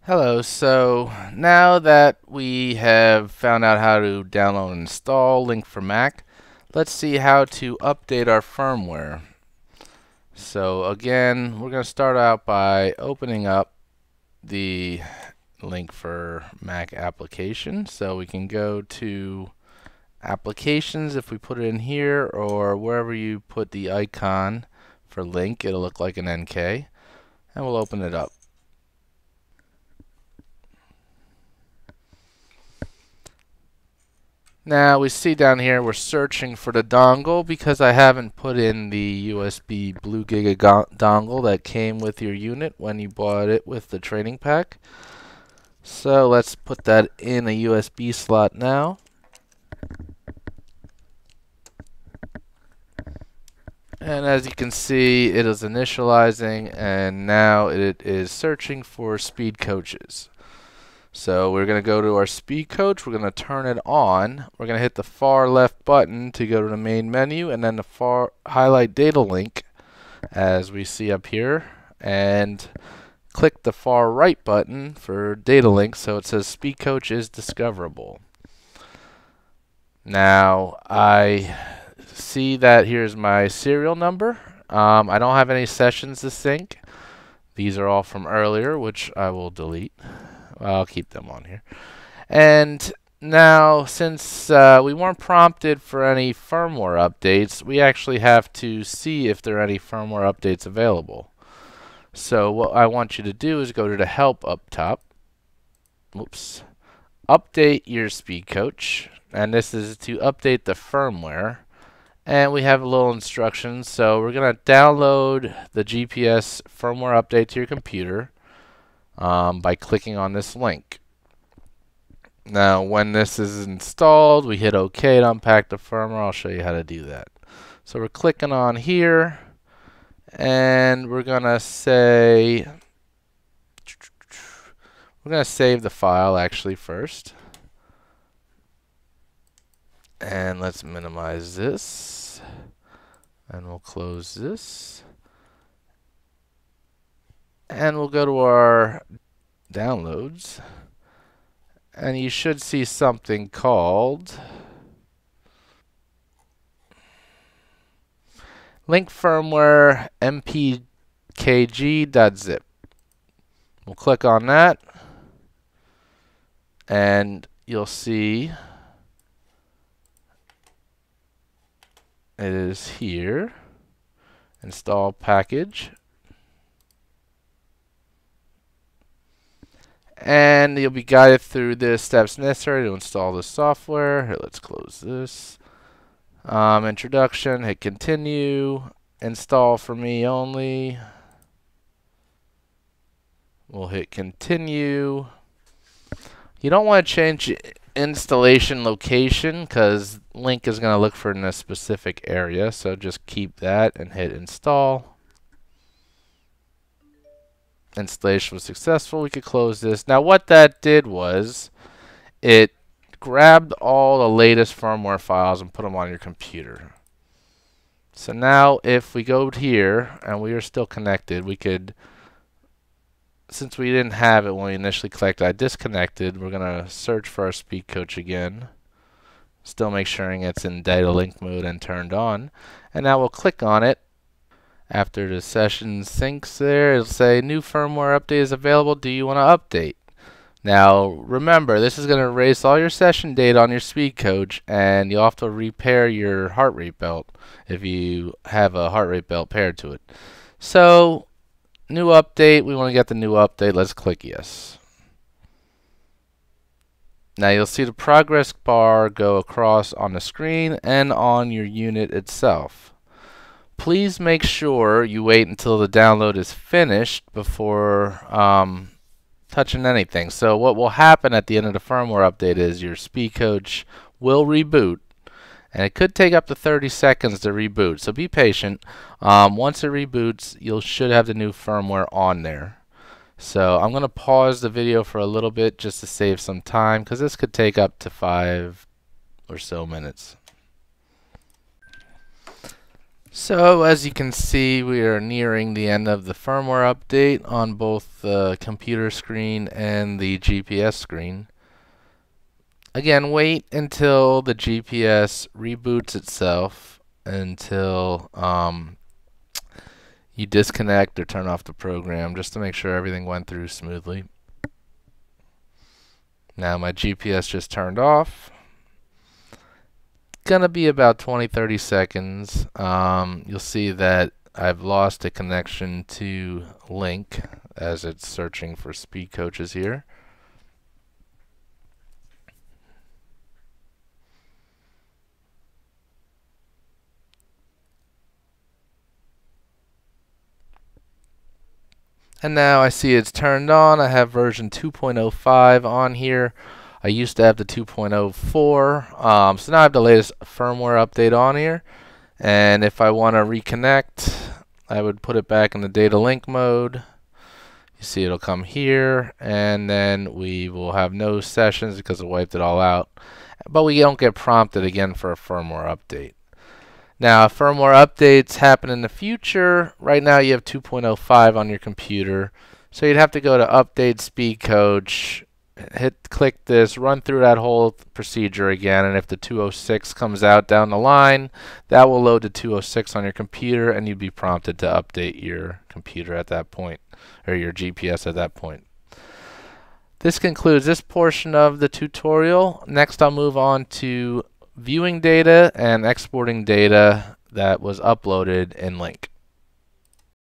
Hello, so now that we have found out how to download and install LiNK for Mac, let's see how to update our firmware. So again, we're going to start out by opening up the LiNK for Mac application. So we can go to Applications if we put it in here, or wherever you put the icon for LiNK, it'll look like an NK, and we'll open it up. Now we see down here we're searching for the dongle because I haven't put in the USB Blue Giga dongle that came with your unit when you bought it with the training pack. So let's put that in a USB slot now. And as you can see, it is initializing, and now it is searching for speed coaches. So we're going to go to our speed coach, we're going to turn it on, we're going to hit the far left button to go to the main menu, and then the far highlight data link as we see up here, and click the far right button for data link so it says speed coach is discoverable. Now I see that here's my serial number. I don't have any sessions to sync. These are all from earlier, which I will delete. I'll keep them on here. And now, since we weren't prompted for any firmware updates, we actually have to see if there are any firmware updates available. So what I want you to do is go to the help up top. Whoops. Update your speed coach. And this is to update the firmware. And we have a little instructions. So we're going to download the GPS firmware update to your computer by clicking on this link. Now, when this is installed, we hit OK to unpack the firmware. I'll show you how to do that. So we're clicking on here, and we're gonna say save the file actually first. And let's minimize this, and we'll close this, and we'll go to our downloads. And you should see something called LiNK Firmware mpkg.zip. We'll click on that, and you'll see it is here. Install package. And you'll be guided through the steps necessary to install the software. Here, let's close this. Introduction, hit continue. Install for me only. We'll hit continue. You don't want to change installation location because LiNK is going to look for in a specific area. So just keep that and hit install. Installation was successful. We could close this. Now what that did was it grabbed all the latest firmware files and put them on your computer. So now if we go here and we are still connected, we could, since we didn't have it when we initially connected, I disconnected. We're going to search for our speed coach again. Still make sure it's in data link mode and turned on. And now we'll click on it. After the session syncs there, it'll say new firmware update is available. Do you want to update? Now remember, this is going to erase all your session data on your speed coach, and you'll have to repair your heart rate belt if you have a heart rate belt paired to it. So new update, we want to get the new update. Let's click yes. Now you'll see the progress bar go across on the screen and on your unit itself. Please make sure you wait until the download is finished before touching anything. So what will happen at the end of the firmware update is your speed coach will reboot, and it could take up to 30 seconds to reboot. So be patient. Once it reboots, you should have the new firmware on there. So I'm going to pause the video for a little bit just to save some time because this could take up to 5 or so minutes. So as you can see, we are nearing the end of the firmware update on both the computer screen and the GPS screen. Again, wait until the GPS reboots itself until you disconnect or turn off the program just to make sure everything went through smoothly. Now my GPS just turned off. Gonna be about 20-30 seconds. You'll see that I've lost a connection to LiNK as it's searching for speed coaches here. And now I see it's turned on. I have version 2.05 on here. I used to have the 2.04. So now I have the latest firmware update on here. And if I want to reconnect, I would put it back in the data link mode. You see it'll come here, and then we will have no sessions because it wiped it all out. But we don't get prompted again for a firmware update. Now, if firmware updates happen in the future, right now you have 2.05 on your computer. So you'd have to go to Update Speed Coach, click this, run through that whole procedure again, and if the 206 comes out down the line, that will load the 206 on your computer, and you'd be prompted to update your computer at that point, or your GPS at that point. This concludes this portion of the tutorial. Next, I'll move on to viewing data and exporting data that was uploaded in LiNK.